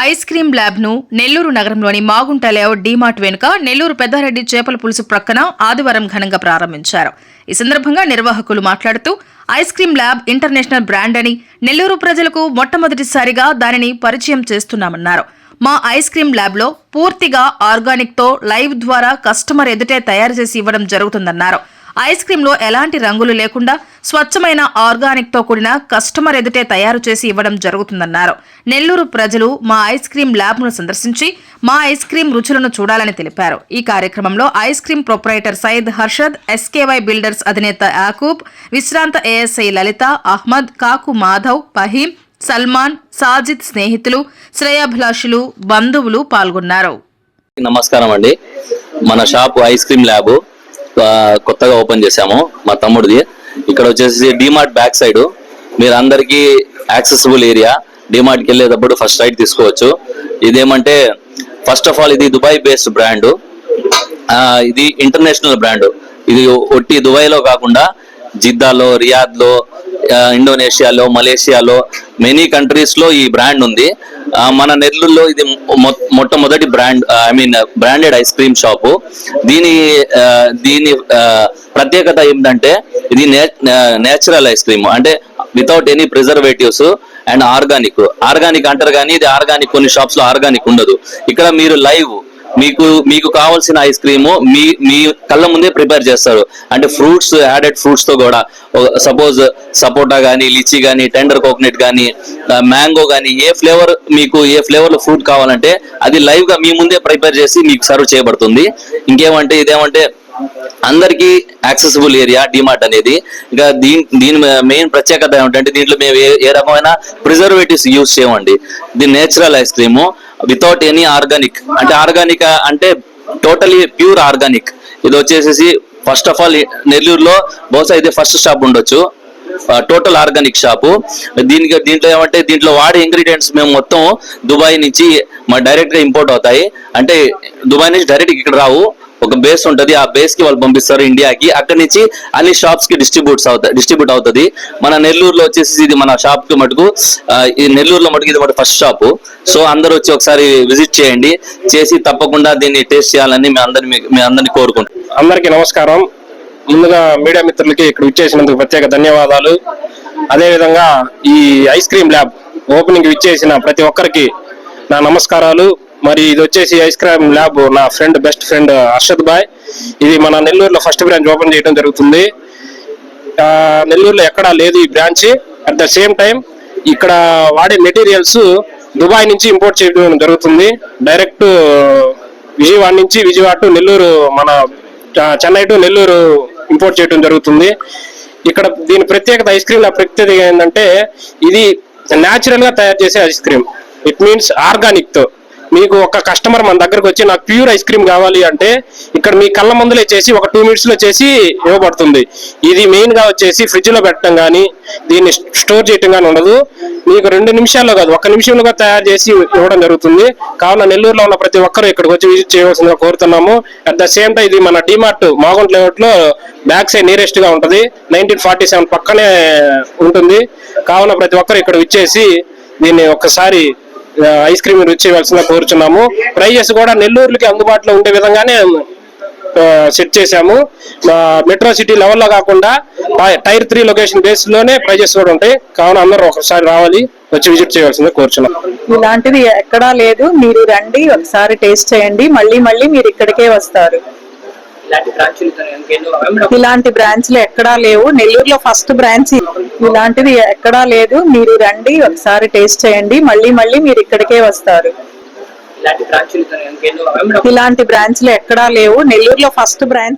Ice cream lab ను నెల్లూరు నగరంలోని Magunta layout DMart వెనుక నెల్లూరు పెద్దారెడ్డి చేపల పులుసు ప్రక్కన ఆదివారం ఘనంగా ప్రారంభించారు. ఈ సందర్భంగా నిర్వాహకులు మాట్లాడుతూ ice cream lab international brand అని, నెల్లూరు ప్రజలకు మొట్టమొదటిసారిగా దానిని పరిచయం చేస్తున్నామన్నారు. మా ఐస్ క్రీమ్ ల్యాబ్ లో పూర్తిగా ఆర్గానిక్ తో లైవ్ ద్వారా కస్టమర్ ఎదుటే తయారు చేసి ఇవ్వడం జరుగుతుందన్నారు. ఐస్ క్రీమ్ లో ఎలాంటి రంగులు లేకుండా స్వచ్ఛమైన ఆర్గానిక్ తో కూడిన కస్టమర్ ఎదుటే తయారు చేసి ఇవ్వడం జరుగుతుందన్నారు. నెల్లూరు ప్రజలు మా ఐస్ క్రీమ్ ల్యాబ్ ను సందర్శించి మా ఐస్ క్రీమ్ రుచులను చూడాలని తెలిపారు. ఈ కార్యక్రమంలో ice cream proprietor Syed Harshad, SKY builders అధినేత యాకూబ్, విశ్రాంత ఏఎస్ఐ లలిత, అహ్మద్, కాకు మాధవ్, ఫహీం, సల్మాన్, సాజిద్ స్నేహితులు, శ్రేయాభిలాషులు, బంధువులు పాల్గొన్నారు. నమస్కారం అండి. మన షాప్ ఐస్ క్రీమ్ ల్యాబ్ కొత్తగా ఓపెన్ చేశాము, మా తమ్ముడిది. ఇక్కడ వచ్చేసి డిమార్ట్ బ్యాక్ సైడ్ మీరు అందరికీ యాక్సెసిబుల్ ఏరియా. డిమార్ట్కి వెళ్ళేటప్పుడు ఫస్ట్ రైట్ తీసుకోవచ్చు. ఇదేమంటే ఫస్ట్ ఆఫ్ ఆల్ ఇది దుబాయ్ బేస్డ్ బ్రాండ్, ఇది ఇంటర్నేషనల్ బ్రాండ్. ఇది ఒట్టి దుబాయ్లో కాకుండా జిద్దాలో, రియాద్లో, ఇండోనేషియాలో, మలేషియాలో మెనీ కంట్రీస్ లో ఈ బ్రాండ్ ఉంది. మన నెల్లూరులో ఇది మొట్టమొదటి brand, branded ice cream shop. దీని ప్రత్యేకత ఏంటంటే ఇది నేచురల్ ఐస్ క్రీమ్, అంటే without any preservatives and organic అంటారు, కానీ ఇది ఆర్గానిక్ కొన్ని షాప్స్ లో ఆర్గానిక్ ఉండదు. ఇక్కడ మీరు లైవ్ మీకు కావాల్సిన ఐస్ క్రీము మీ కళ్ళ ముందే ప్రిపేర్ చేస్తారు. అంటే ఫ్రూట్స్, యాడెడ్ ఫ్రూట్స్ తో కూడా, సపోజ్ సపోటా కానీ, లిచీ కానీ, టెండర్ కోకోనట్ కానీ, మ్యాంగో కానీ, ఏ ఫ్లేవర్ లో ఫ్రూట్ కావాలంటే అది లైవ్ గా మీ ముందే ప్రిపేర్ చేసి మీకు సర్వ్ చేయబడుతుంది. ఇంకేమంటే ఇదేమంటే అందరికీ యాక్సెసిబుల్ ఏరియా డిమార్ట్ అనేది. ఇంకా దీని మెయిన్ ప్రత్యేకత ఏమిటంటే దీంట్లో మేము ఏ రకమైన ప్రిజర్వేటివ్స్ యూజ్ చేయమండి. ఇది natural ice cream without any organic అంటే టోటలీ ప్యూర్ ఆర్గానిక్. ఇది వచ్చేసి ఫస్ట్ ఆఫ్ ఆల్ నెల్లూరులో బహుశా ఇది ఫస్ట్ షాప్ ఉండొచ్చు, టోటల్ ఆర్గానిక్ షాపు. దీంట్లో ఏమంటే దీంట్లో వాడే ఇంగ్రీడియంట్స్ మేము మొత్తం దుబాయ్ నుంచి డైరెక్ట్ గా ఇంపోర్ట్ అవుతాయి. అంటే దుబాయ్ నుంచి డైరెక్ట్ ఇక్కడ రావు, ఒక బేస్ ఉంటది, ఆ బేస్ కి వాళ్ళు పంపిస్తారు ఇండియాకి. అక్కడి నుంచి అన్ని షాప్స్ కి డిస్ట్రిబ్యూట్ అవుతుంది. మన నెల్లూరులో వచ్చేసి ఇది మన షాప్ కి మటుకు, ఈ నెల్లూరులో మటుకు ఇది ఫస్ట్ షాపు. సో అందరూ వచ్చి ఒకసారి విజిట్ చేసి తప్పకుండా దీన్ని టేస్ట్ చేయాలని మీ అందరినీ కోరుకుంటున్నాం. అందరికీ నమస్కారం. ముందుగా మీడియా మిత్రులకి ఇక్కడ విచ్చేసినందుకు ప్రత్యేక ధన్యవాదాలు. అదేవిధంగా ఈ ఐస్ క్రీమ్ ల్యాబ్ ఓపెనింగ్ విచ్చేసిన ప్రతి ఒక్కరికి నా నమస్కారాలు. మరి ఇది వచ్చేసి ఐస్ క్రీమ్ ల్యాబ్ నా బెస్ట్ ఫ్రెండ్ హర్షద్ బాయ్. ఇది మన నెల్లూరులో ఫస్ట్ బ్రాంచ్ ఓపెన్ చేయడం జరుగుతుంది. నెల్లూరులో ఎక్కడా లేదు ఈ branch. At the same time ఇక్కడ వాడే మెటీరియల్స్ దుబాయ్ నుంచి ఇంపోర్ట్ చేయడం జరుగుతుంది. డైరెక్ట్ విజయవాడ టు నెల్లూరు, మన చెన్నై టు నెల్లూరు ఇంపోర్ట్ చేయడం జరుగుతుంది. ఇక్కడ దీని ప్రత్యేకత, ఐస్ క్రీమ్ ల్యాబ్ ప్రత్యేకత ఏంటంటే ఇది న్యాచురల్ గా తయారు చేసే ice cream. It means organic తో. మీకు ఒక కస్టమర్ మన దగ్గరకు వచ్చి నాకు ప్యూర్ ఐస్ క్రీమ్ కావాలి అంటే ఇక్కడ మీ కళ్ళ ముందులే చేసి ఒక 2 minutes లో చేసి ఇవ్వబడుతుంది. ఇది మెయిన్ గా వచ్చేసి ఫ్రిడ్జ్ లో పెట్టడం కానీ, దీన్ని స్టోర్ చేయటం కానీ ఉండదు. మీకు 2 నిమిషాల్లో కాదు, 1 నిమిషంలో తయారు చేసి ఇవ్వడం జరుగుతుంది. కావున నెల్లూరులో ఉన్న ప్రతి ఒక్కరు ఇక్కడికి వచ్చి విజిట్ చేయవలసిందిగా కోరుతున్నాము. అట్ ద సేమ్ టైం ఇది మన డిమార్ట్ మాగుంట లేఅవుట్ లో బ్యాక్ సైడ్ నియరెస్ట్ గా ఉంటుంది, 1947 పక్కనే ఉంటుంది. కావున ప్రతి ఒక్కరు ఇక్కడ విచ్చేసి దీన్ని ఒక్కసారి ఐస్ క్రీమ్ రుచి ఇవ్వాల్సిందిగా కోరుచున్నాము. ప్రైజెస్ కూడా నెల్లూరుకి అందుబాటులో ఉండే విధంగానే సెట్ చేశాము. మెట్రో సిటీ లెవెల్లో కాకుండా టైర్ 3 లొకేషన్ బేస్ లోనే ప్రైజెస్ కూడా ఉంటాయి. కావున అందరూ ఒకసారి రావాలి, వచ్చి విజిట్ చేయవలసిందిగా కోరుచున్నాం. ఇలాంటిది ఎక్కడా లేదు, మీరు రండి, ఒకసారి టేస్ట్ చేయండి, మళ్ళీ మీరు ఇక్కడికే వస్తారు. ఇలాంటి బ్రాంచ్లు ఎక్కడా లేవు, నెల్లూరులో ఫస్ట్ బ్రాంచ్. ఇలాంటిది ఎక్కడా లేదు, మీరు రండి, ఒకసారి టేస్ట్ చేయండి, మళ్ళీ మీరు ఇక్కడికే వస్తారు. ఇలాంటి బ్రాంచ్లు ఎక్కడా లేవు, నెల్లూరులో ఫస్ట్ బ్రాంచ్.